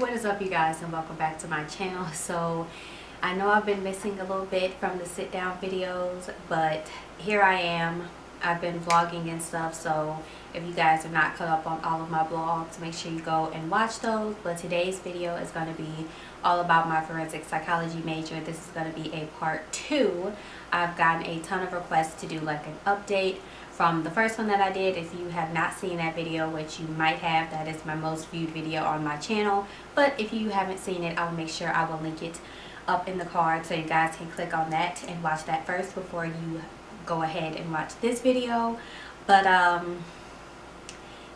What is up, you guys, and welcome back to my channel. So I know I've been missing a little bit from the sit down videos, but here I am. I've been vlogging and stuff, so if you guys are not caught up on all of my vlogs, make sure you go and watch those. But today's video is going to be all about my forensic psychology major. This is going to be a part 2. I've gotten a ton of requests to do like an update from the first one that I did. If you have not seen that video, which you might have, that is my most viewed video on my channel. But if you haven't seen it, I'll make sure I will link it up in the card so you guys can click on that and watch that first before you go ahead and watch this video. But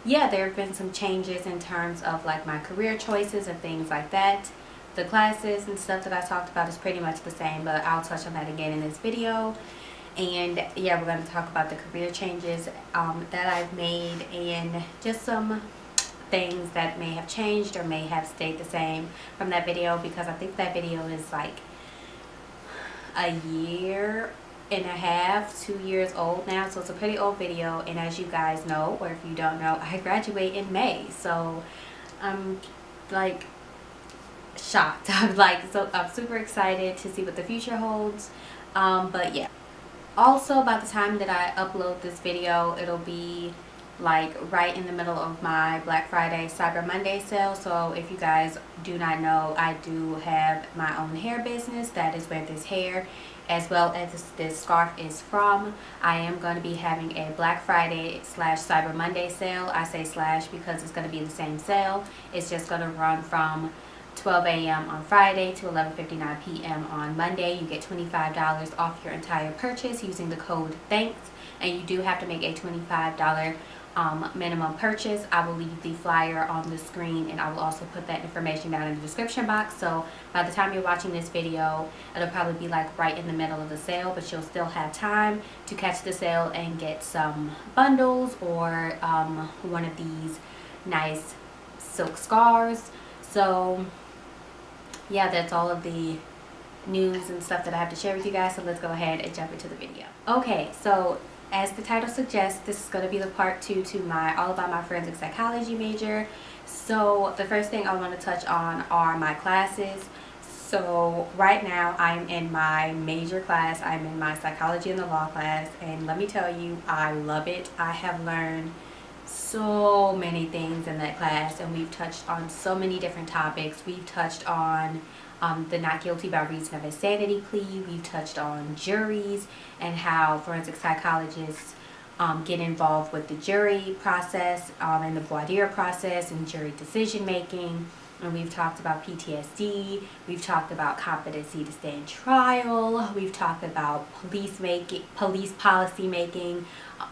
yeah, there have been some changes in terms of like my career choices and things like that. The classes and stuff that I talked about is pretty much the same, but I'll touch on that again in this video. And yeah, we're going to talk about the career changes that I've made and just some things that may have changed or may have stayed the same from that video, because I think that video is like a year and a half, 2 years old now. So it's a pretty old video, and as you guys know, or if you don't know, I graduate in May. So I'm like shocked. I'm super excited to see what the future holds. But yeah. Also, by the time that I upload this video, it'll be like right in the middle of my Black Friday Cyber Monday sale. So if you guys do not know, I do have my own hair business. That is where this hair as well as this scarf is from. I am going to be having a Black Friday / Cyber Monday sale. I say slash because it's going to be the same sale. It's just going to run from 12 a.m. on Friday to 11:59 p.m. on Monday. You get $25 off your entire purchase using the code THANKS, and you do have to make a $25 minimum purchase. I will leave the flyer on the screen, and I will also put that information down in the description box. So by the time you're watching this video, it'll probably be like right in the middle of the sale, but you'll still have time to catch the sale and get some bundles or one of these nice silk scarves. So yeah, that's all of the news and stuff that I have to share with you guys. So let's go ahead and jump into the video. Okay, so as the title suggests, this is going to be the part 2 to my all about my forensic psychology major. So the first thing I want to touch on are my classes. So right now I'm in my major class. I'm in my psychology and the law class, and let me tell you, I love it. I have learned so many things in that class, and we've touched on so many different topics. We've touched on the not guilty by reason of insanity plea. We've touched on juries and how forensic psychologists get involved with the jury process and the voir dire process and jury decision making. And we've talked about PTSD. We've talked about competency to stand trial. We've talked about police policy making,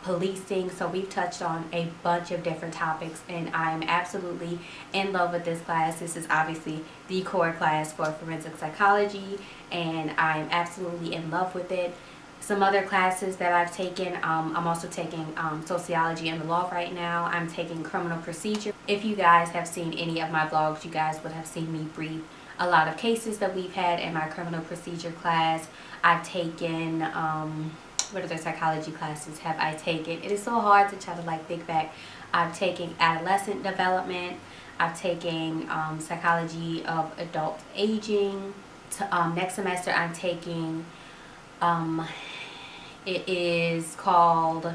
policing. So we've touched on a bunch of different topics, and I'm absolutely in love with this class. This is obviously the core class for forensic psychology, and I'm absolutely in love with it. Some other classes that I've taken, I'm also taking sociology and the law right now. I'm taking criminal procedure. If you guys have seen any of my vlogs, you guys would have seen me brief a lot of cases that we've had in my criminal procedure class. I've taken, what other psychology classes have I taken? It is so hard to try to like think back. I've taken adolescent development. I've taken psychology of adult aging. Next semester I'm taking it is called,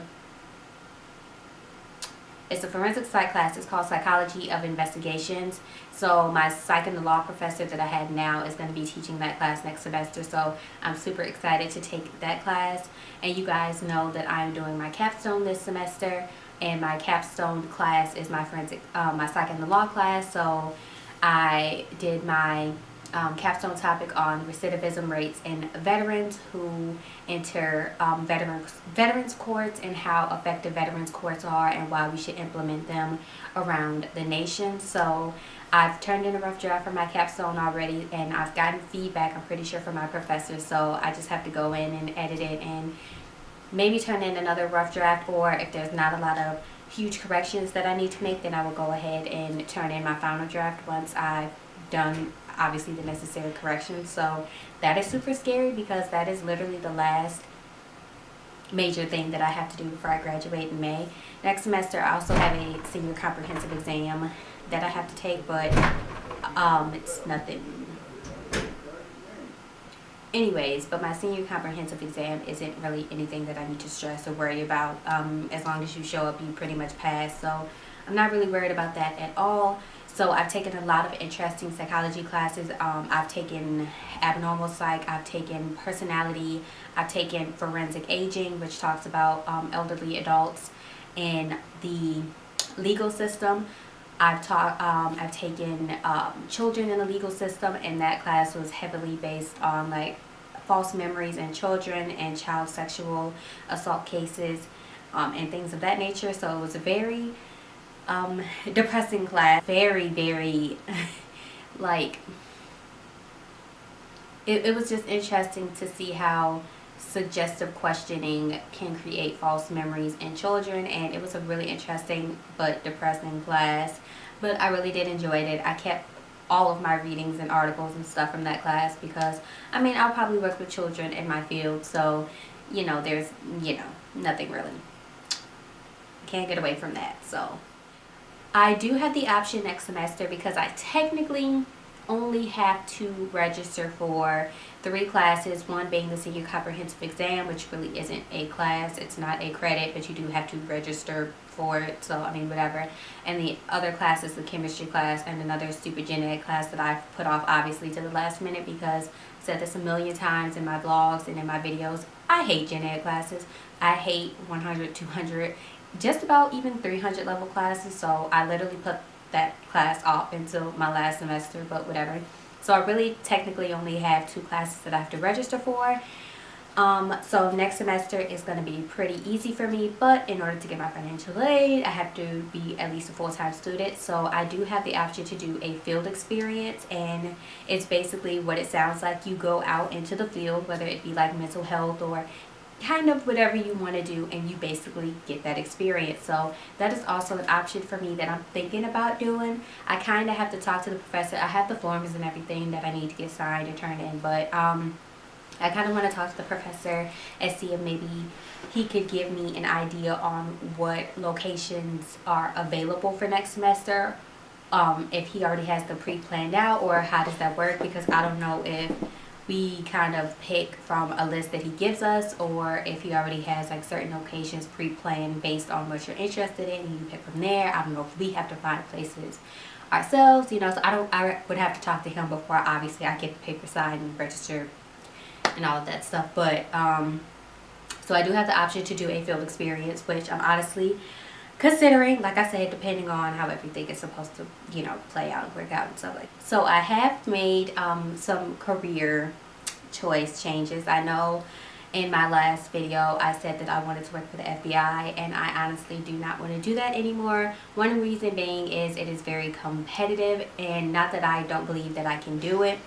it's a forensic psych class. It's called Psychology of Investigations. So my psych and the law professor that I had now is going to be teaching that class next semester. So I'm super excited to take that class. And you guys know that I'm doing my capstone this semester, and my capstone class is my forensic, my psych and the law class. So I did my capstone topic on recidivism rates in veterans who enter veterans courts, and how effective veterans courts are and why we should implement them around the nation. So I've turned in a rough draft for my capstone already, and I've gotten feedback, I'm pretty sure, from my professor. So I just have to go in and edit it and maybe turn in another rough draft, or if there's not a lot of huge corrections that I need to make, then I will go ahead and turn in my final draft once I've done obviously the necessary corrections. So that is super scary, because that is literally the last major thing that I have to do before I graduate in May. Next semester I also have a senior comprehensive exam that I have to take, but It's nothing. Anyways, but my senior comprehensive exam isn't really anything that I need to stress or worry about. As long as you show up, you pretty much pass. So I'm not really worried about that at all. So I've taken a lot of interesting psychology classes. I've taken abnormal psych, I've taken personality, I've taken forensic aging, which talks about elderly adults in the legal system. I've taken children in the legal system, and that class was heavily based on like false memories in children and child sexual assault cases and things of that nature. So it was a very depressing class, very like it was just interesting to see how suggestive questioning can create false memories in children, and it was a really interesting but depressing class, but I really did enjoy it. I kept all of my readings and articles and stuff from that class because I mean I'll probably work with children in my field, so you know there's nothing really, can't get away from that. So I do have the option next semester, because I technically only have to register for 3 classes, one being the senior comprehensive exam, which really isn't a class, it's not a credit, but you do have to register for it, so I mean whatever. And the other class is the chemistry class and another stupid gen ed class that I've put off obviously to the last minute, because I've said this a million times in my vlogs and in my videos, I hate gen ed classes. I hate 100, 200, just about even 300 level classes, so I literally put that class off until my last semester, but whatever. So I really technically only have 2 classes that I have to register for. So next semester is going to be pretty easy for me, but in order to get my financial aid, I have to be at least a full-time student. So I do have the option to do a field experience, and it's basically what it sounds like. You go out into the field, whether it be like mental health or kind of whatever you want to do, and you basically get that experience. So that is also an option for me that I'm thinking about doing. I kind of have to talk to the professor. I have the forms and everything that I need to get signed and turned in, but I kind of want to talk to the professor and see if maybe he could give me an idea on what locations are available for next semester, if he already has them pre-planned out, or how does that work, because I don't know if we kind of pick from a list that he gives us, or if he already has like certain locations pre-planned based on what you're interested in and you pick from there. I don't know if we have to find places ourselves, you know, so I would have to talk to him before obviously I get the paper signed and registered and all of that stuff. But so I do have the option to do a field experience, which I'm honestly considering, like I said, depending on how everything is supposed to, you know, play out and work out and stuff like that. So I have made some career choice changes. I know in my last video I said that I wanted to work for the FBI, and I honestly do not want to do that anymore. One reason being is it is very competitive, and not that I don't believe that I can do it,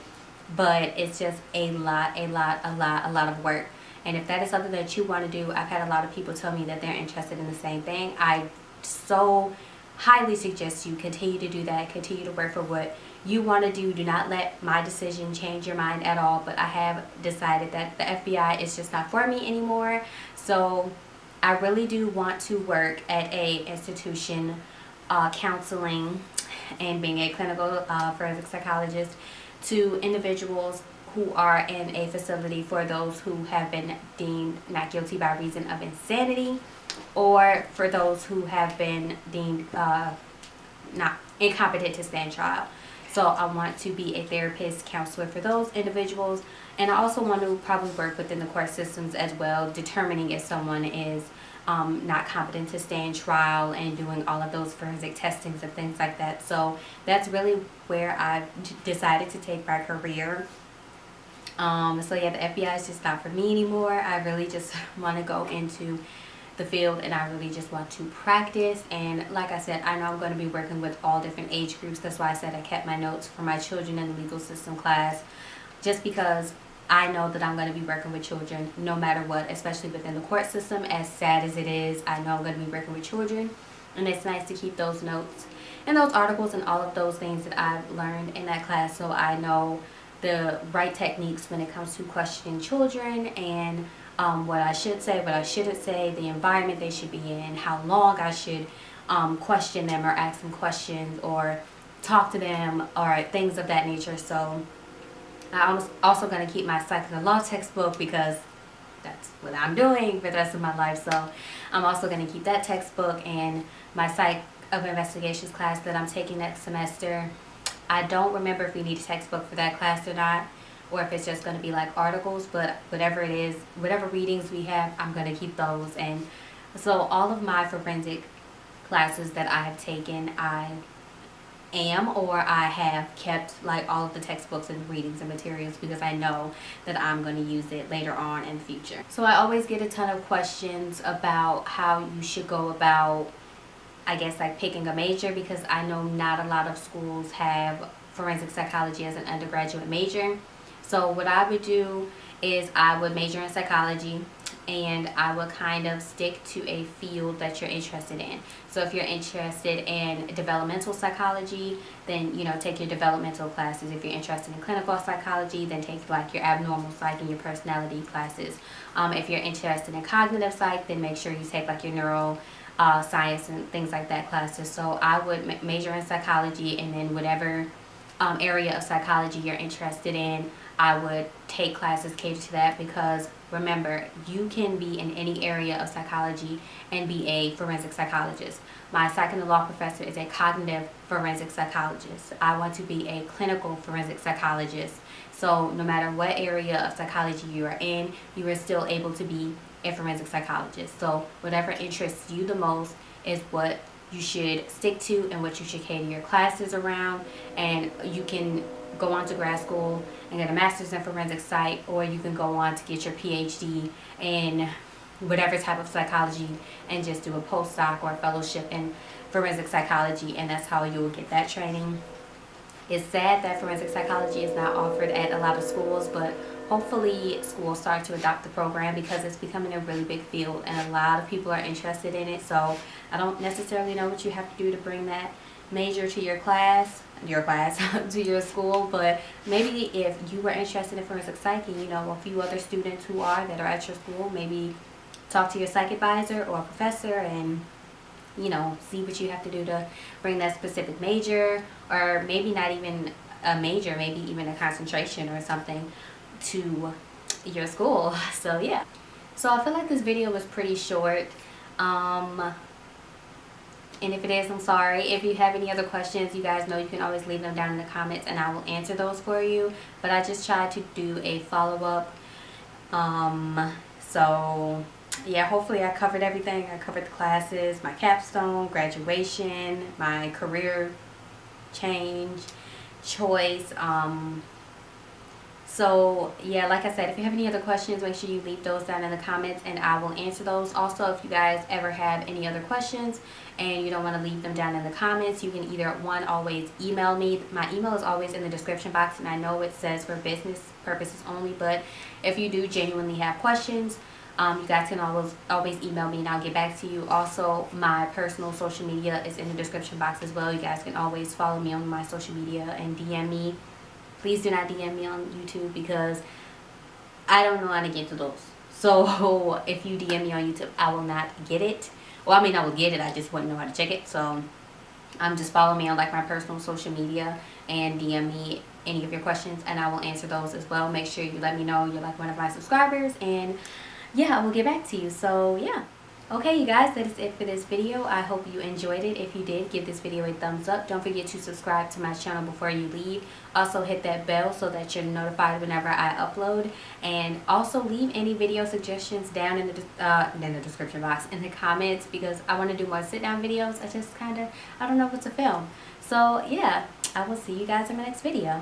but it's just a lot of work. And if that is something that you want to do, I've had a lot of people tell me that they're interested in the same thing. I so highly suggest you continue to do that. Continue to work for what you want to do. Do not let my decision change your mind at all. But I have decided that the FBI is just not for me anymore. So I really do want to work at a institution counseling and being a clinical forensic psychologist to individuals who are in a facility for those who have been deemed not guilty by reason of insanity, or for those who have been deemed not incompetent to stand trial. So I want to be a therapist, counselor for those individuals, and I also want to probably work within the court systems as well, determining if someone is not competent to stand trial and doing all of those forensic testings and things like that. So that's really where I've decided to take my career. So yeah, the FBI is just not for me anymore. I really just want to go into the field, and I really just want to practice. And like I said, I know I'm going to be working with all different age groups. That's why I said I kept my notes for my children in the legal system class, just because I know that I'm going to be working with children no matter what, especially within the court system. As sad as it is, I know I'm going to be working with children, and it's nice to keep those notes and those articles and all of those things that I've learned in that class, so I know the right techniques when it comes to questioning children, and what I should say, what I shouldn't say, the environment they should be in, how long I should question them or ask them questions, or talk to them or things of that nature. So I'm also going to keep my Psych and Law textbook because that's what I'm doing for the rest of my life. So I'm also going to keep that textbook, and my Psych of Investigations class that I'm taking next semester. I don't remember if we need a textbook for that class or not, or if it's just going to be like articles, but whatever it is, whatever readings we have, I'm going to keep those. And so all of my forensic classes that I have taken, I have kept like all of the textbooks and readings and materials because I know that I'm going to use it later on in the future. So I always get a ton of questions about how you should go about, I guess, like picking a major, because I know not a lot of schools have forensic psychology as an undergraduate major. So what I would do is I would major in psychology, and I would kind of stick to a field that you're interested in. So if you're interested in developmental psychology, then, you know, take your developmental classes. If you're interested in clinical psychology, then take like your abnormal psych and your personality classes. If you're interested in cognitive psych, then make sure you take like your neuro science and things like that classes. So I would major in psychology, and then whatever area of psychology you're interested in, I would take classes catered to that, because remember, you can be in any area of psychology and be a forensic psychologist. My Psych and Law professor is a cognitive forensic psychologist. I want to be a clinical forensic psychologist. So no matter what area of psychology you are in, you are still able to be a forensic psychologist. So whatever interests you the most is what you should stick to and what you should cater your classes around. And you can go on to grad school and get a master's in forensic psych, or you can go on to get your PhD in whatever type of psychology and just do a postdoc or a fellowship in forensic psychology, and that's how you will get that training. It's sad that forensic psychology is not offered at a lot of schools, but hopefully schools start to adopt the program, because it's becoming a really big field and a lot of people are interested in it. So I don't necessarily know what you have to do to bring that major to your class to your school, but maybe if you were interested in forensic psych and you know a few other students who are that are at your school, maybe talk to your psych advisor or professor and, you know, see what you have to do to bring that specific major, or maybe not even a major, maybe even a concentration or something to your school. So yeah, so I feel like this video was pretty short, and if it is, I'm sorry. If you have any other questions, you guys know you can always leave them down in the comments and I will answer those for you. But I just tried to do a follow-up. So yeah, hopefully I covered everything. I covered the classes, my capstone, graduation, my career change, choice. So yeah, like I said, if you have any other questions, make sure you leave those down in the comments and I will answer those. Also, if you guys ever have any other questions and you don't want to leave them down in the comments, you can either, always email me. My email is always in the description box, and I know it says for business purposes only, but if you do genuinely have questions, you guys can always email me and I'll get back to you. Also, my personal social media is in the description box as well. You guys can always follow me on my social media and DM me. Please do not DM me on YouTube because I don't know how to get to those. So if you DM me on YouTube, I will not get it. Well, I mean, I will get it. I just wouldn't know how to check it. So just follow me on like my personal social media and DM me any of your questions and I will answer those as well. Make sure you let me know you're like one of my subscribers, and yeah, I will get back to you. So yeah. Okay, you guys, that is it for this video. I hope you enjoyed it. If you did, give this video a thumbs up. Don't forget to subscribe to my channel before you leave. Also, hit that bell so that you're notified whenever I upload. And also, leave any video suggestions down in the description box, in the comments, because I want to do more sit-down videos. I don't know what to film. So, yeah, I will see you guys in my next video.